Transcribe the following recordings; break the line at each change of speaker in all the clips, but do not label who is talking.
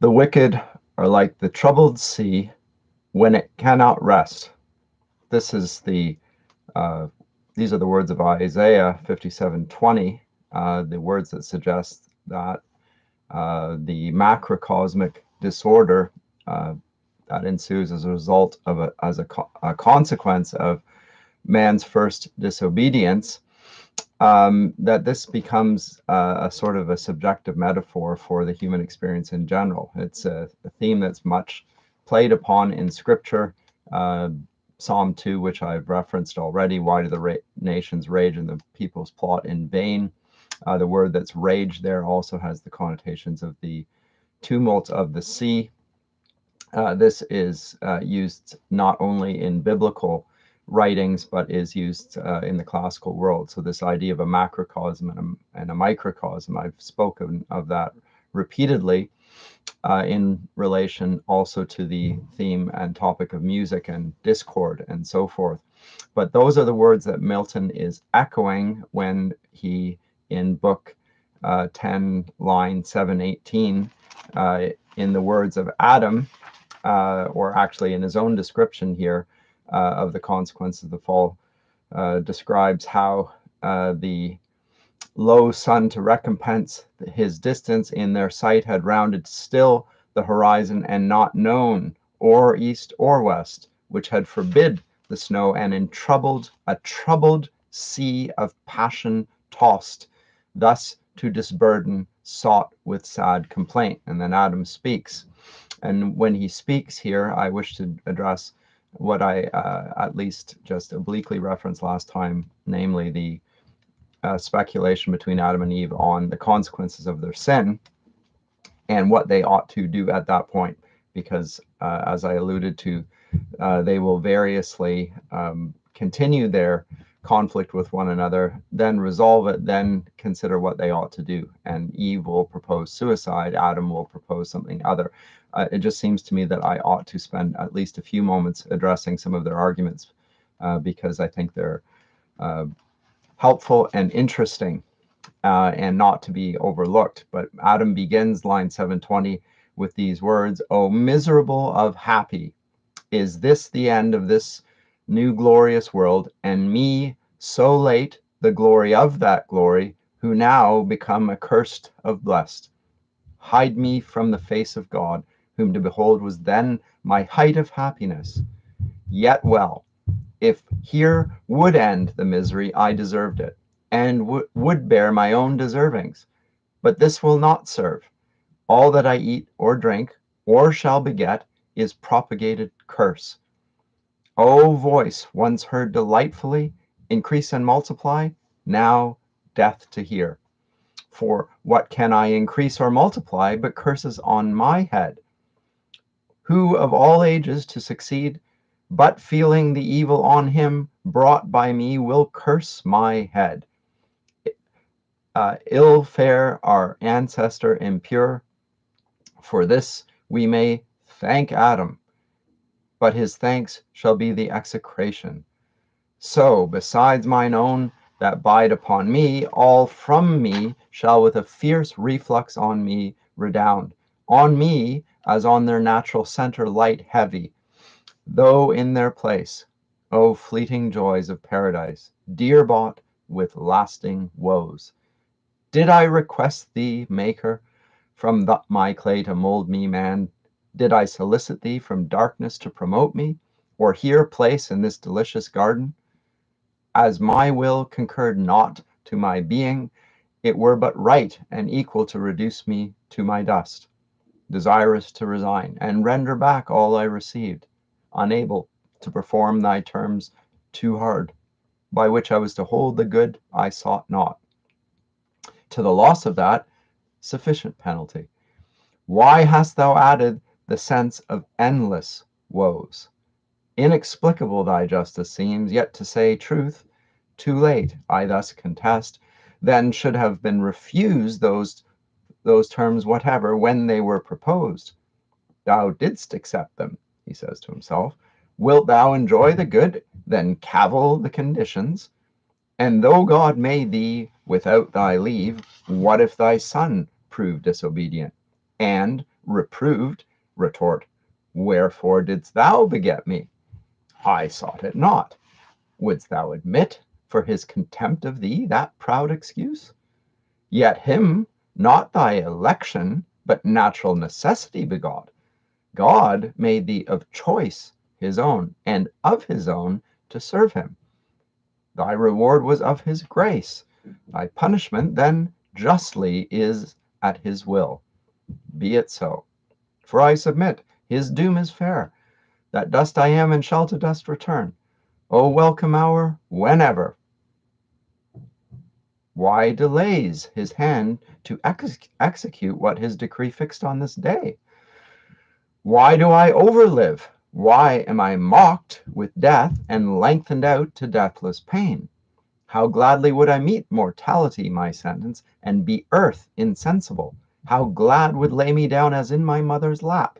The wicked are like the troubled sea when it cannot rest. This is uh, these are the words of Isaiah 57:20, the words that suggest that the macrocosmic disorder uh, that ensues as a result of a consequence of man's first disobedience, that this becomes a sort of a subjective metaphor for the human experience in general. It's a theme that's much played upon in Scripture. Uh, Psalm 2, which I've referenced already, why do the nations rage and the peoples plot in vain? The word that's rage there also has the connotations of the tumult of the sea. This is used not only in biblical writings, but is used in the classical world. So this idea of a macrocosm and a microcosm, I've spoken of that repeatedly in relation also to the theme and topic of music and discord and so forth. But those are the words that Milton is echoing when he, in book 10, line 718, in the words of Adam, or actually in his own description here of the consequences of the fall, describes how the low sun to recompense his distance in their sight had rounded still the horizon and not known or east or west, which had forbid the snow, and in a troubled sea of passion tossed, thus to disburden sought with sad complaint. And then Adam speaks. And when he speaks here, I wish to address what I at least just obliquely referenced last time, namely the speculation between Adam and Eve on the consequences of their sin and what they ought to do at that point. Because as I alluded to, they will variously continue their conflict with one another, then resolve it, then consider what they ought to do. And Eve will propose suicide, Adam will propose something other. It just seems to me that I ought to spend at least a few moments addressing some of their arguments because I think they're helpful and interesting and not to be overlooked. But Adam begins line 720 with these words, "O miserable of happy, is this the end of this new glorious world, and me so late the glory of that glory, who now become accursed of blessed? Hide me from the face of God, whom to behold was then my height of happiness. Yet well, if here would end the misery, I deserved it, and would bear my own deservings. But this will not serve. All that I eat or drink, or shall beget, is propagated curse. O voice once heard delightfully, increase and multiply, now death to hear. For what can I increase or multiply but curses on my head? Who of all ages to succeed, but feeling the evil on him brought by me, will curse my head. Ill fare our ancestor impure, for this we may thank Adam, but his thanks shall be the execration. So, besides mine own that bide upon me, all from me shall with a fierce reflux on me redound. On me, as on their natural centre light heavy, though in their place. O fleeting joys of paradise, dear bought with lasting woes! Did I request thee, Maker, from my clay to mould me man? Did I solicit thee from darkness to promote me, or here place in this delicious garden? As my will concurred not to my being, it were but right and equal to reduce me to my dust, desirous to resign, and render back all I received, unable to perform thy terms too hard, by which I was to hold the good I sought not. To the loss of that, sufficient penalty. Why hast thou added the sense of endless woes? Inexplicable thy justice seems, yet to say truth, too late, I thus contest, then should have been refused those terms whatever when they were proposed. Thou didst accept them, he says to himself. Wilt thou enjoy the good, then cavil the conditions? And though God made thee without thy leave, what if thy son prove disobedient? and, reproved, retort, Wherefore didst thou beget me? I sought it not. Wouldst thou admit, for his contempt of thee, that proud excuse? Yet him not thy election, but natural necessity begot. God made thee of choice his own, and of his own to serve him. Thy reward was of his grace. Thy punishment then justly is at his will. Be it so. For I submit, his doom is fair. That dust I am, and shall to dust return. O welcome hour, whenever. Why delays his hand to execute what his decree fixed on this day? Why do I overlive? Why am I mocked with death and lengthened out to deathless pain? How gladly would I meet mortality, my sentence, and be earth insensible. How glad would lay me down as in my mother's lap.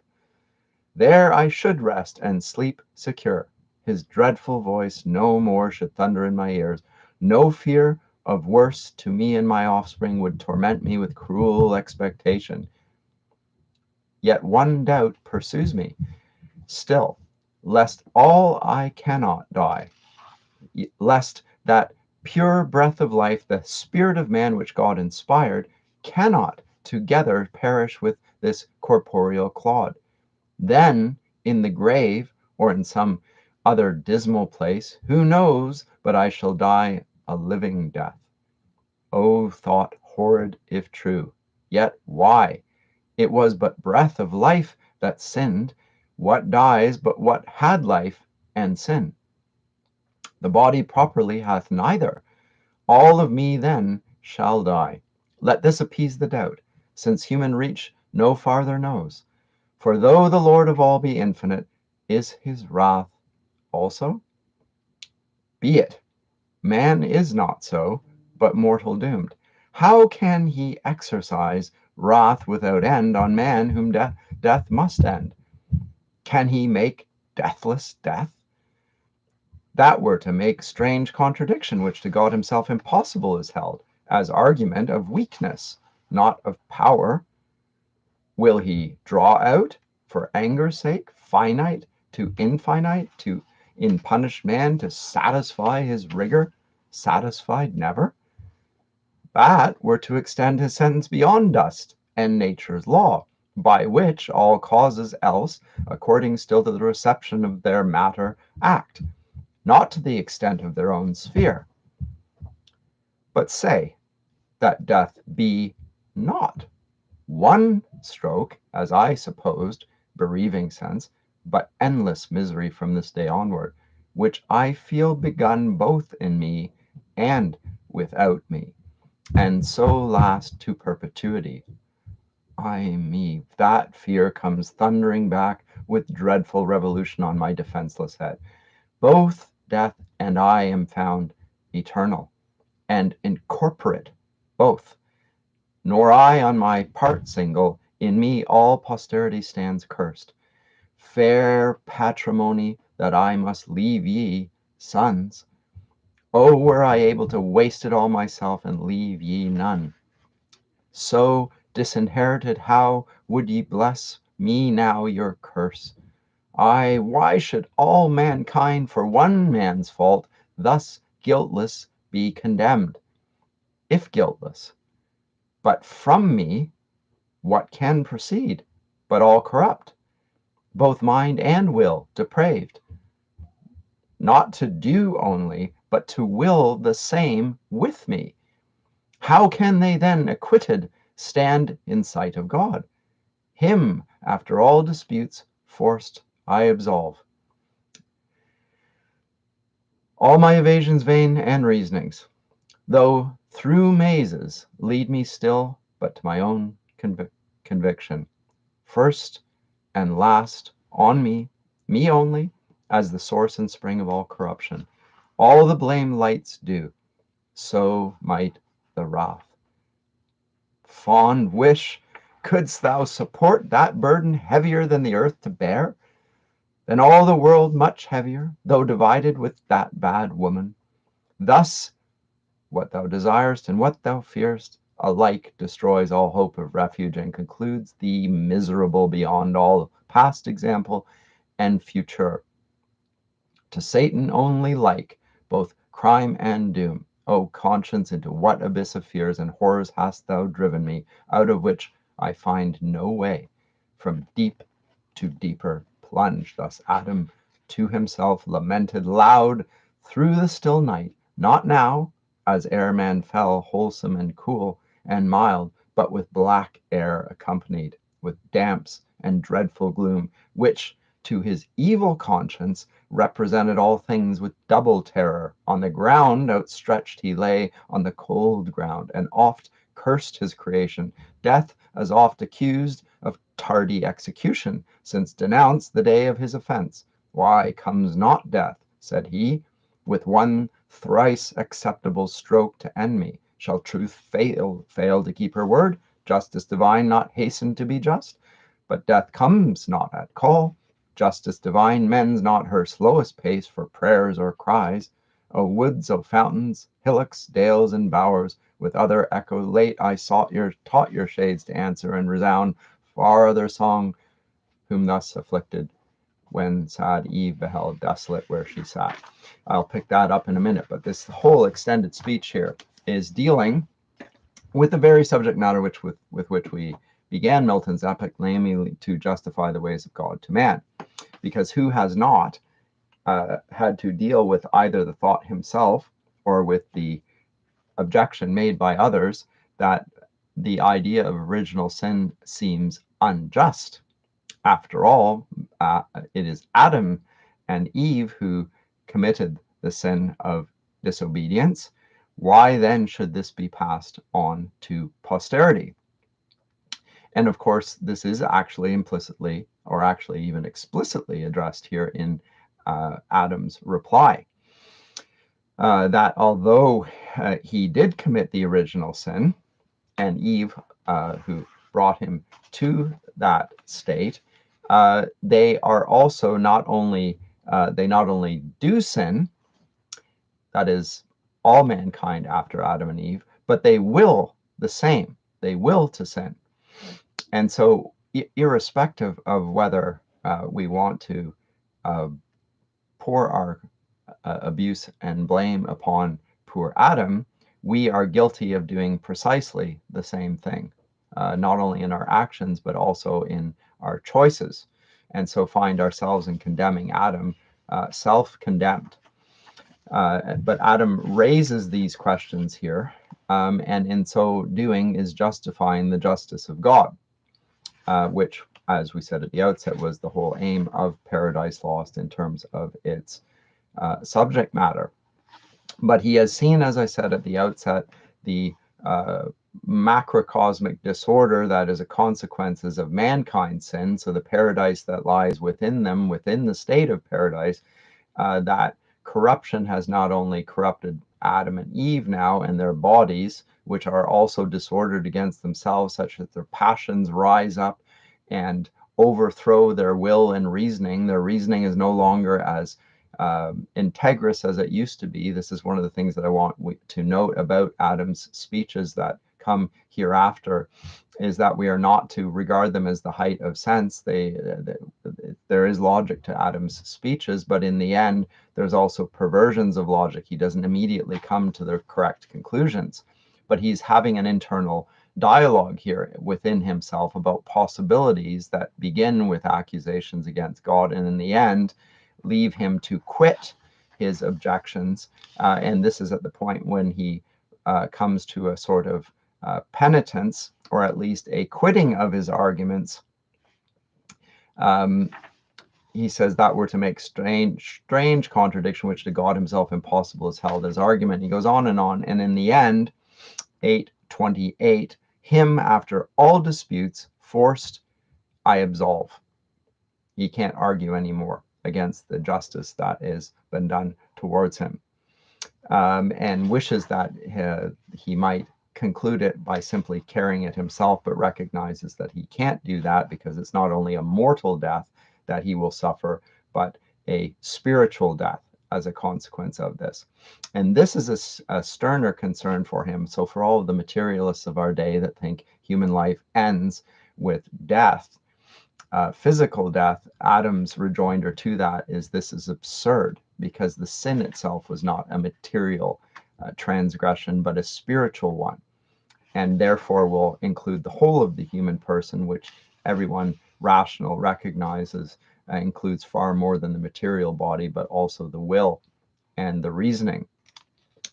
There I should rest and sleep secure. His dreadful voice no more should thunder in my ears. No fear of worse to me and my offspring would torment me with cruel expectation. Yet one doubt pursues me still, lest all I cannot die, lest that pure breath of life, the spirit of man which God inspired, cannot together perish with this corporeal clod. Then in the grave, or in some other dismal place, who knows but I shall die a living death? O thought horrid if true! Yet why? It was but breath of life that sinned. What dies but what had life and sin? The body properly hath neither. All of me then shall die. Let this appease the doubt, since human reach no farther knows. For though the Lord of all be infinite, is his wrath also? Be it. Man is not so, but mortal doomed. How can he exercise wrath without end on man whom death must end? Can he make deathless death? That were to make strange contradiction, which to God himself impossible is held, as argument of weakness, not of power. Will he draw out, for anger's sake, finite to infinite, to in punished man to satisfy his rigor, satisfied never? That were to extend his sentence beyond dust and nature's law, by which all causes else, according still to the reception of their matter, act, not to the extent of their own sphere. But say that death be not one stroke, as I supposed, bereaving sense, but endless misery from this day onward, which I feel begun both in me and without me, and so last to perpetuity. Ay me, that fear comes thundering back with dreadful revolution on my defenseless head. Both death and I am found eternal and incorporate, both. Nor I on my part single, in me all posterity stands cursed. Fair patrimony that I must leave ye, sons. Oh, were I able to waste it all myself and leave ye none. So disinherited, how would ye bless me now your curse? Ay, why should all mankind for one man's fault thus guiltless be condemned? If guiltless, but from me what can proceed, but all corrupt, both mind and will depraved, not to do only, but to will the same with me? How can they then acquitted stand in sight of God? Him, after all disputes, forced I absolve. All my evasions vain and reasonings, though through mazes, lead me still but to my own conviction. First and last on me only, as the source and spring of all corruption. All the blame lights do, so might the wrath. Fond wish, couldst thou support that burden heavier than the earth to bear? Than all the world much heavier, though divided with that bad woman? Thus what thou desirest and what thou fearest, alike destroys all hope of refuge and concludes thee miserable beyond all past example and future. To Satan only like, both crime and doom. O conscience, into what abyss of fears and horrors hast thou driven me, out of which I find no way, from deep to deeper plunge. Thus Adam to himself lamented loud through the still night, not now, as ere man fell, wholesome and cool and mild, but with black air accompanied, with damps and dreadful gloom, which to his evil conscience represented all things with double terror. On the ground outstretched he lay, on the cold ground, and oft cursed his creation, death as oft accused of tardy execution, since denounced the day of his offence. Why comes not death, said he, with one thrice acceptable stroke to end me? Shall truth fail to keep her word, justice divine not hasten to be just? But death comes not at call, justice divine mends not her slowest pace for prayers or cries. O woods, O fountains, hillocks, dales, and bowers, with other echo late I taught your shades to answer and resound far other song, whom thus afflicted, when sad Eve beheld desolate where she sat. I'll pick that up in a minute, but this whole extended speech here is dealing with the very subject matter with which we began Milton's epic, namely to justify the ways of God to man. Because who has not had to deal with either the thought himself or with the objection made by others that the idea of original sin seems unjust? After all, it is Adam and Eve who committed the sin of disobedience. Why then should this be passed on to posterity? And of course, this is actually implicitly, or actually even explicitly, addressed here in Adam's reply. That although he did commit the original sin, and Eve, who brought him to that state, they are also not only do sin, that is, all mankind after Adam and Eve, but they will the same. They will to sin. And so, irrespective of whether we want to pour our abuse and blame upon poor Adam, we are guilty of doing precisely the same thing, not only in our actions, but also in our choices. And so find ourselves in condemning Adam, self-condemned. But Adam raises these questions here, and in so doing is justifying the justice of God, which, as we said at the outset, was the whole aim of Paradise Lost in terms of its subject matter. But he has seen, as I said at the outset, the macrocosmic disorder that is a consequences of mankind's sin, so the paradise that lies within them, within the state of paradise, that corruption has not only corrupted Adam and Eve now and their bodies, which are also disordered against themselves, such that their passions rise up and overthrow their will and reasoning. Their reasoning is no longer as integrous as it used to be. This is one of the things that I want to note about Adam's speeches that come hereafter, is that we are not to regard them as the height of sense. There is logic to Adam's speeches, but in the end, there's also perversions of logic. He doesn't immediately come to the correct conclusions, but he's having an internal dialogue here within himself about possibilities that begin with accusations against God, and in the end, leave him to quit his objections. And this is at the point when he comes to a sort of penitence, or at least a quitting of his arguments. He says that were to make strange contradiction, which to God himself impossible, is held as argument. He goes on, and in the end, 8:28, him after all disputes forced I absolve. He can't argue anymore against the justice that has been done towards him, and wishes that he might conclude it by simply carrying it himself, but recognizes that he can't do that, because it's not only a mortal death that he will suffer, but a spiritual death, as a consequence of this. And this is a sterner concern for him. So for all of the materialists of our day that think human life ends with death, physical death, Adam's rejoinder to that is this is absurd, because the sin itself was not a material transgression, but a spiritual one, and therefore will include the whole of the human person, which everyone rational recognizes includes far more than the material body, but also the will and the reasoning.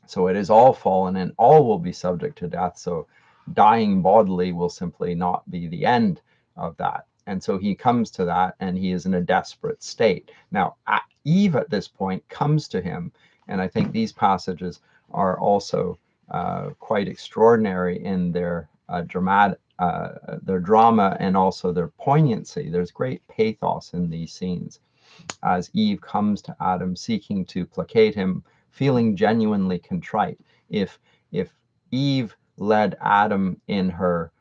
So it is all fallen, and all will be subject to death. So dying bodily will simply not be the end of that. And so he comes to that, and he is in a desperate state. Now, Eve at this point comes to him, and I think these passages are also quite extraordinary in their their drama and also their poignancy. There's great pathos in these scenes as Eve comes to Adam seeking to placate him, feeling genuinely contrite. If Eve led Adam in her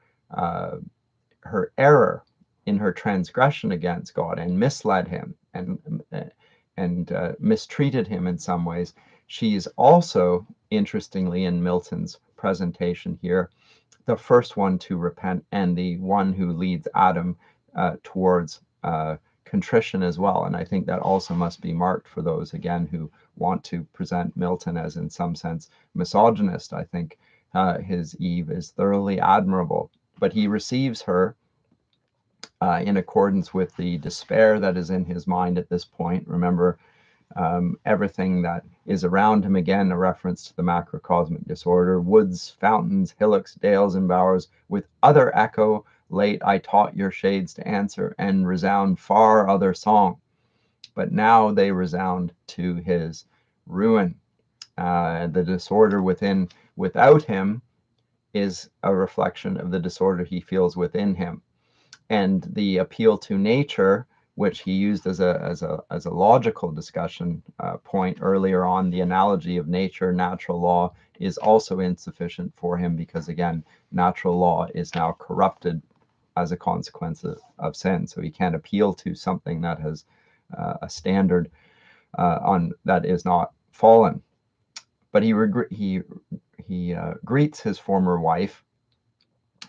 error, in her transgression against God, and misled him and mistreated him in some ways, she is also, interestingly, in Milton's presentation here, the first one to repent and the one who leads Adam towards contrition as well. And I think that also must be marked for those, again, who want to present Milton as, in some sense, misogynist. I think his Eve is thoroughly admirable. But he receives her in accordance with the despair that is in his mind at this point. Remember, everything that is around him, again, a reference to the macrocosmic disorder: woods, fountains, hillocks, dales, and bowers, with other echo, late I taught your shades to answer, and resound far other song. But now they resound to his ruin. The disorder without him is a reflection of the disorder he feels within him. And the appeal to nature, which he used as a logical discussion point earlier on, the analogy of nature, natural law, is also insufficient for him, because, again, natural law is now corrupted as a consequence of sin. So he can't appeal to something that has a standard on that is not fallen. But he greets his former wife,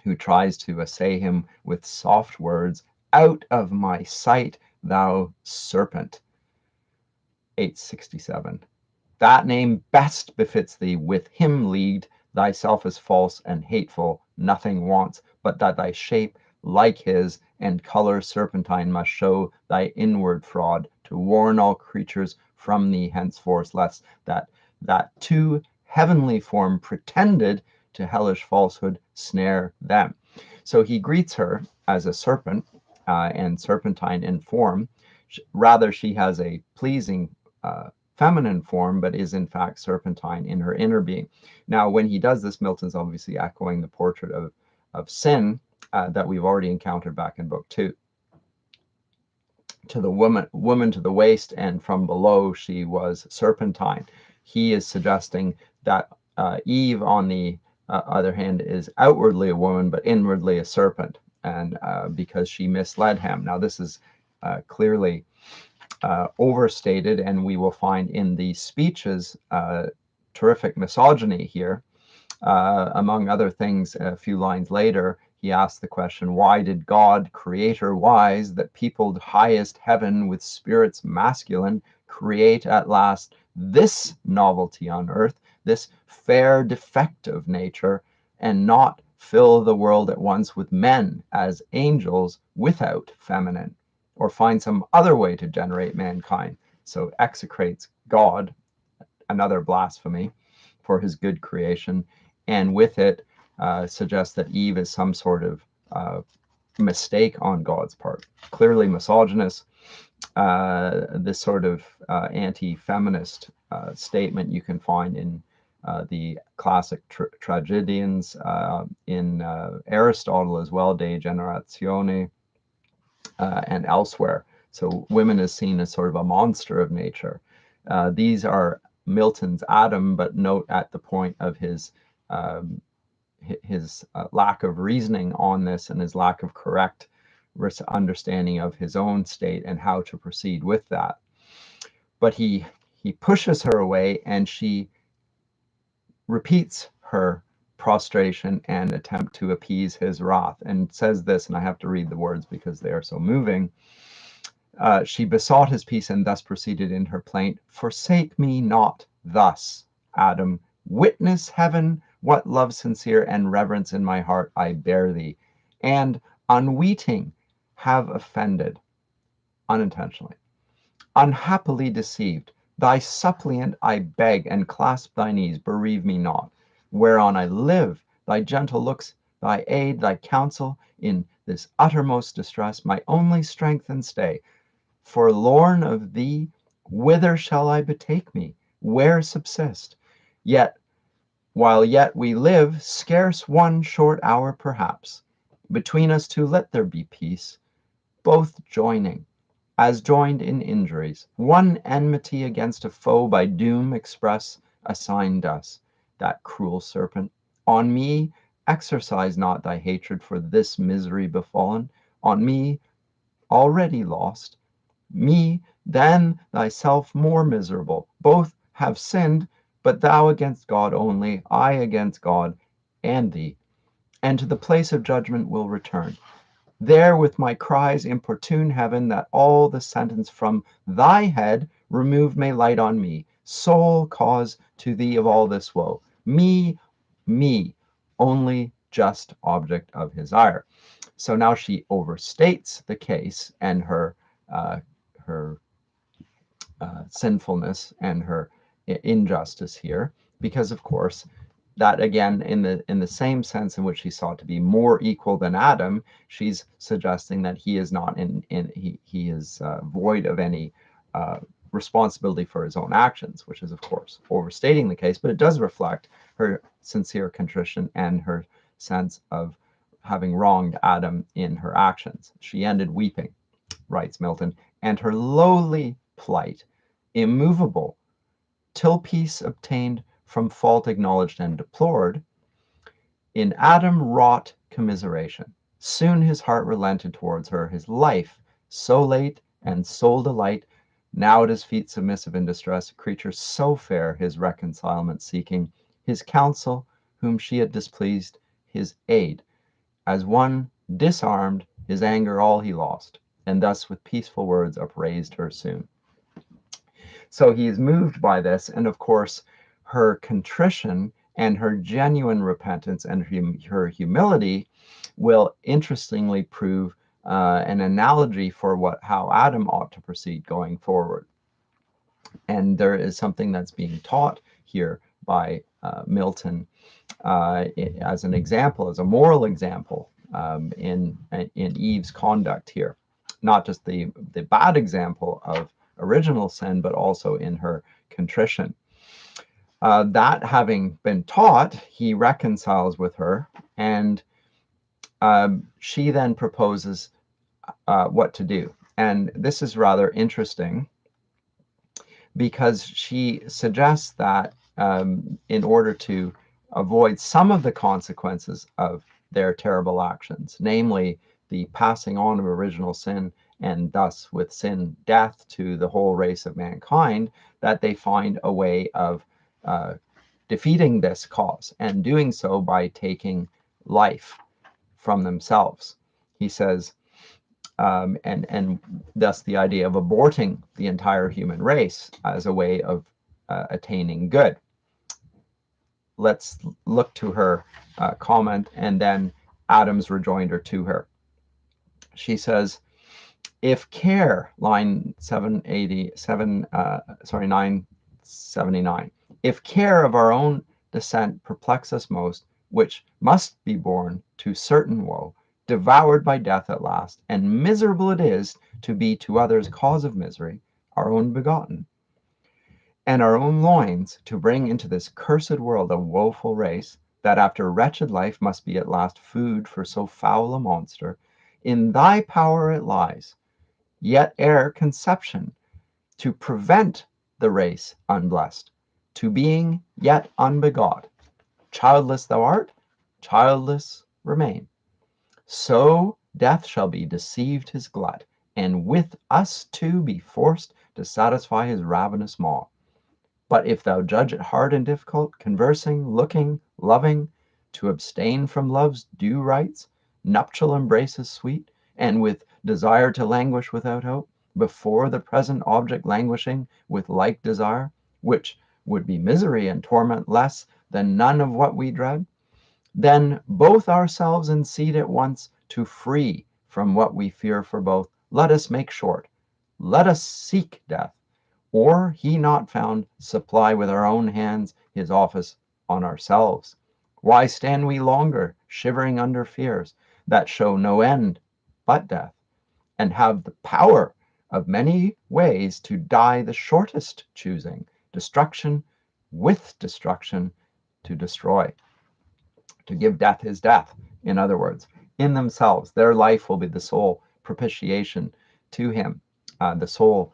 who tries to assay him with soft words: "Out of my sight, thou serpent." 867. That name best befits thee. With him leagued, thyself is false and hateful, nothing wants but that thy shape like his, and color serpentine, must show thy inward fraud, to warn all creatures from thee henceforth, lest that too heavenly form pretended to hellish falsehood snare them. So he greets her as a serpent and serpentine in form. Rather, she has a pleasing feminine form, but is in fact serpentine in her inner being. Now, when he does this, Milton's obviously echoing the portrait of sin that we've already encountered back in Book 2. To the woman to the waist, and from below she was serpentine. He is suggesting that Eve, on the other hand, is outwardly a woman, but inwardly a serpent, and because she misled him. Now, this is clearly overstated, and we will find in the speeches terrific misogyny here. Among other things, a few lines later, he asks the question, why did God, creator wise, that peopled highest heaven with spirits masculine, create at last this novelty on earth, this fair defective nature, and not fill the world at once with men as angels without feminine, or find some other way to generate mankind? So execrates God, another blasphemy, for his good creation, and with it suggests that Eve is some sort of mistake on God's part. Clearly misogynist. This sort of anti-feminist statement you can find in the classic tragedians, in Aristotle as well, De Generatione, and elsewhere. So women is seen as sort of a monster of nature. These are Milton's Adam, but note at the point of his lack of reasoning on this, and his lack of correct understanding of his own state and how to proceed with that. But he he pushes her away, and she repeats her prostration and attempt to appease his wrath, and says this, and I have to read the words because they are so moving. She besought his peace and thus proceeded in her plaint: "Forsake me not thus, Adam. Witness heaven what love sincere and reverence in my heart I bear thee, and unweeting have offended unintentionally. Unhappily deceived, thy suppliant I beg, and clasp thy knees, bereave me not. Whereon I live, thy gentle looks, thy aid, thy counsel, in this uttermost distress, my only strength and stay. Forlorn of thee, whither shall I betake me? Where subsist? Yet, while yet we live, scarce one short hour perhaps. Between us two let there be peace, both joining as joined in injuries. One enmity against a foe by doom express assigned us. That cruel serpent, on me exercise not thy hatred for this misery befallen, on me already lost, me then thyself more miserable. Both have sinned, but thou against God only, I against God and thee, and to the place of judgment will return. There with my cries importune heaven, that all the sentence from thy head removed may light on me, sole cause to thee of all this woe. Me, only just object of his ire. So now she overstates the case and her sinfulness and her injustice here, because of course that again, in the same sense in which she sought to be more equal than Adam, she's suggesting that he is not he is void of any responsibility for his own actions, which is of course overstating the case, but it does reflect her sincere contrition and her sense of having wronged Adam in her actions. She ended weeping, writes Milton, and her lowly plight immovable, till peace obtained from fault acknowledged and deplored. In Adam wrought commiseration. Soon his heart relented towards her, his life so late and sole delight. Now at his feet submissive in distress, a creature so fair, his reconcilement seeking, his counsel whom she had displeased, his aid. As one disarmed, his anger all he lost, and thus with peaceful words upraised her soon. So he is moved by this, and of course, her contrition and her genuine repentance and her humility will interestingly prove an analogy for how Adam ought to proceed going forward. And there is something that's being taught here by Milton as an example, as a moral example in Eve's conduct here. Not just the bad example of original sin, but also in her contrition. That having been taught, he reconciles with her, and she then proposes what to do. And this is rather interesting because she suggests that in order to avoid some of the consequences of their terrible actions, namely the passing on of original sin and thus with sin death to the whole race of mankind, that they find a way of defeating this cause, and doing so by taking life from themselves. He says, and thus the idea of aborting the entire human race as a way of attaining good. Let's look to her comment and then Adam's rejoinder to her. She says, if care, line 979, if care of our own descent perplex us most, which must be borne to certain woe, devoured by death at last, and miserable it is to be to others cause of misery, our own begotten, and our own loins to bring into this cursed world a woeful race, that after wretched life must be at last food for so foul a monster, in thy power it lies, yet ere conception, to prevent the race unblessed, to being yet unbegot. Childless thou art, childless remain. So death shall be deceived his glut, and with us two be forced to satisfy his ravenous maw. But if thou judge it hard and difficult, conversing, looking, loving, to abstain from love's due rites, nuptial embraces sweet, and with desire to languish without hope, before the present object languishing with like desire, which would be misery and torment less than none of what we dread, then both ourselves and seed at once to free from what we fear for both, let us make short, let us seek death, or he not found, supply with our own hands his office on ourselves. Why stand we longer, shivering under fears that show no end but death, and have the power of many ways to die the shortest choosing, destruction with destruction to destroy, to give death his death, in other words, in themselves. Their life will be the sole propitiation to him, the sole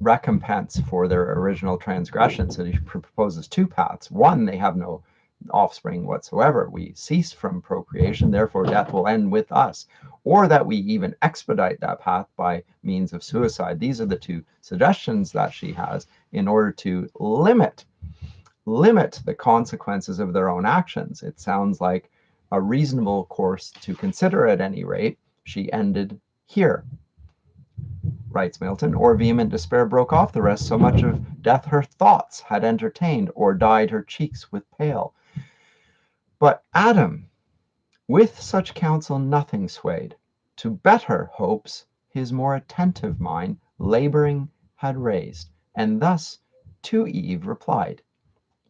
recompense for their original transgression. So he proposes two paths. One, they have no offspring whatsoever. We cease from procreation, therefore death will end with us. Or that we even expedite that path by means of suicide. These are the two suggestions that she has in order to limit the consequences of their own actions. It sounds like a reasonable course to consider at any rate. She ended here, writes Milton, or vehement despair broke off the rest, so much of death her thoughts had entertained, or dyed her cheeks with pale. But Adam, with such counsel nothing swayed, to better hopes his more attentive mind laboring had raised, and thus to Eve replied.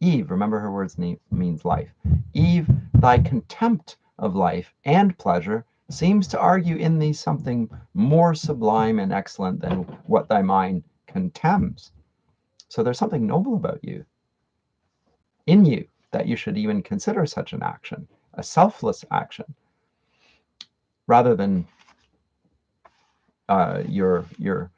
Eve, remember her words means life. Eve, thy contempt of life and pleasure seems to argue in thee something more sublime and excellent than what thy mind contemns. So there's something noble about you, in you, that you should even consider such an action, a selfless action, rather than your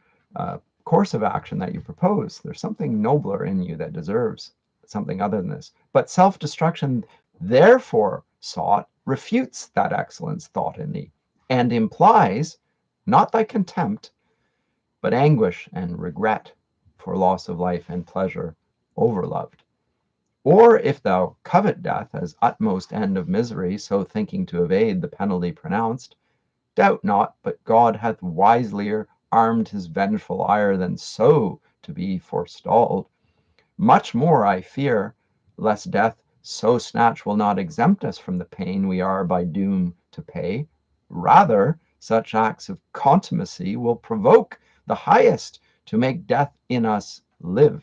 course of action that you propose. There's something nobler in you that deserves something other than this. But self-destruction, therefore sought, refutes that excellence thought in thee, and implies not thy contempt, but anguish and regret for loss of life and pleasure overloved. Or if thou covet death as utmost end of misery, so thinking to evade the penalty pronounced, doubt not but God hath wiselier armed his vengeful ire than so to be forestalled. Much more I fear, lest death so snatch will not exempt us from the pain we are by doom to pay. Rather, such acts of contumacy will provoke the highest to make death in us live.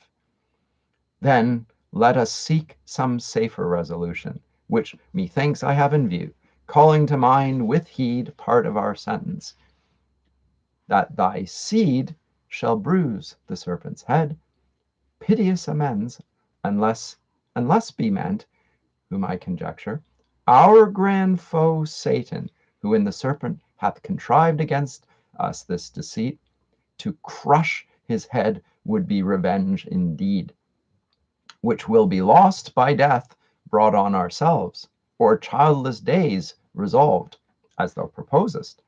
Then let us seek some safer resolution, which methinks I have in view, calling to mind with heed part of our sentence, that thy seed shall bruise the serpent's head. Piteous amends, unless be meant, whom I conjecture, our grand foe Satan, who in the serpent hath contrived against us this deceit, to crush his head would be revenge indeed, which will be lost by death brought on ourselves, or childless days resolved, as thou proposest.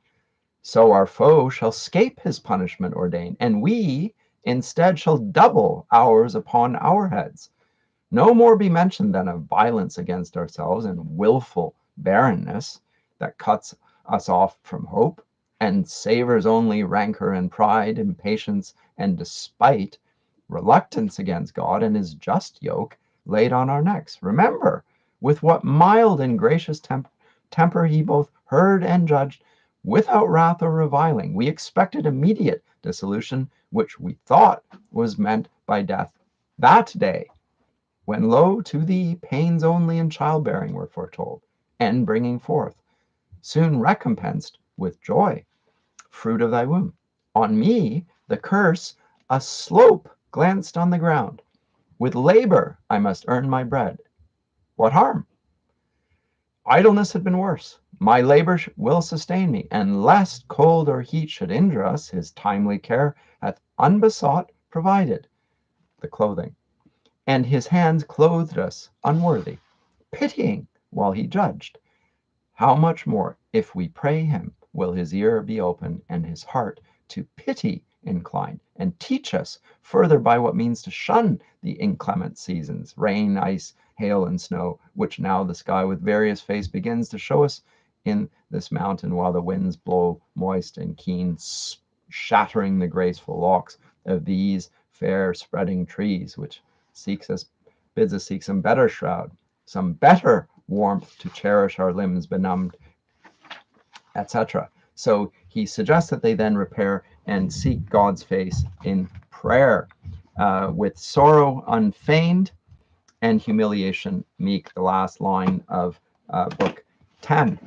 So our foe shall scape his punishment ordained, and we instead shall double ours upon our heads. No more be mentioned then of violence against ourselves and wilful barrenness that cuts us off from hope, and savors only rancor and pride, impatience and despite, reluctance against God and his just yoke laid on our necks. Remember with what mild and gracious temper he both heard and judged, without wrath or reviling. We expected immediate dissolution, which we thought was meant by death that day, when lo, to thee pains only in childbearing were foretold, and bringing forth, soon recompensed with joy, fruit of thy womb. On me the curse, a slope glanced on the ground. With labor I must earn my bread. What harm? Idleness had been worse. My labor will sustain me, and lest cold or heat should injure us, his timely care hath unbesought provided the clothing, and his hands clothed us unworthy, pitying while he judged. How much more, if we pray him, will his ear be open, and his heart to pity incline, and teach us further by what means to shun the inclement seasons, rain, ice, hail, and snow, which now the sky with various face begins to show us in this mountain, while the winds blow moist and keen, shattering the graceful locks of these fair spreading trees, which bids us seek some better shroud, some better warmth to cherish our limbs benumbed, etc. So he suggests that they then repair and seek God's face in prayer, with sorrow unfeigned and humiliation meek, the last line of book 10.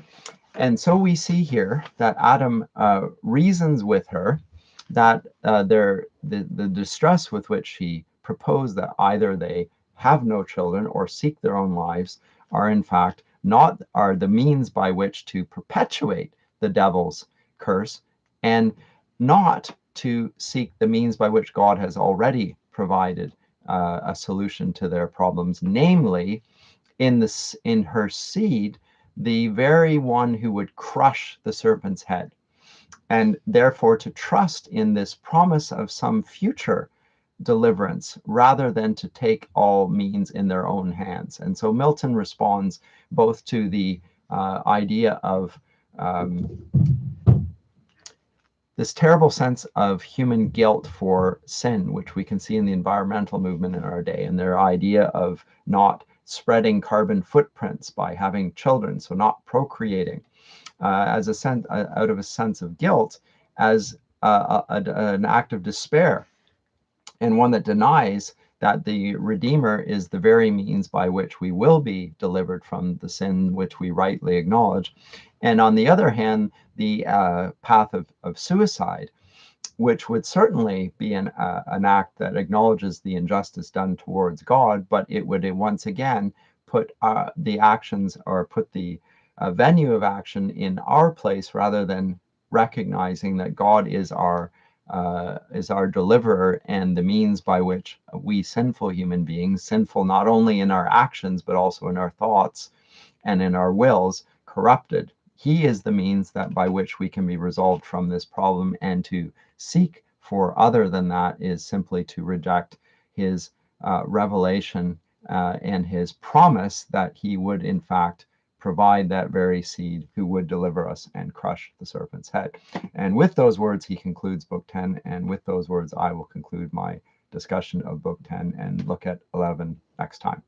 And so we see here that Adam reasons with her that the distress with which he proposed that either they have no children or seek their own lives are in fact are the means by which to perpetuate the devil's curse, and not to seek the means by which God has already provided a solution to their problems, namely in her seed, the very one who would crush the serpent's head, and therefore to trust in this promise of some future deliverance rather than to take all means in their own hands. And so Milton responds both to the idea of this terrible sense of human guilt for sin, which we can see in the environmental movement in our day, and their idea of not spreading carbon footprints by having children, so not procreating, as out of a sense of guilt, as an act of despair, and one that denies that the Redeemer is the very means by which we will be delivered from the sin which we rightly acknowledge. And on the other hand, the path of suicide, which would certainly be an act that acknowledges the injustice done towards God, but it would once again put the actions, or put the venue of action in our place, rather than recognizing that God is our deliverer and the means by which we sinful human beings, sinful not only in our actions but also in our thoughts and in our wills, corrupted, he is the means that by which we can be resolved from this problem. And to seek for other than that is simply to reject his revelation and his promise that he would in fact provide that very seed who would deliver us and crush the serpent's head. And with those words, he concludes Book 10. And with those words, I will conclude my discussion of Book 10 and look at 11 next time.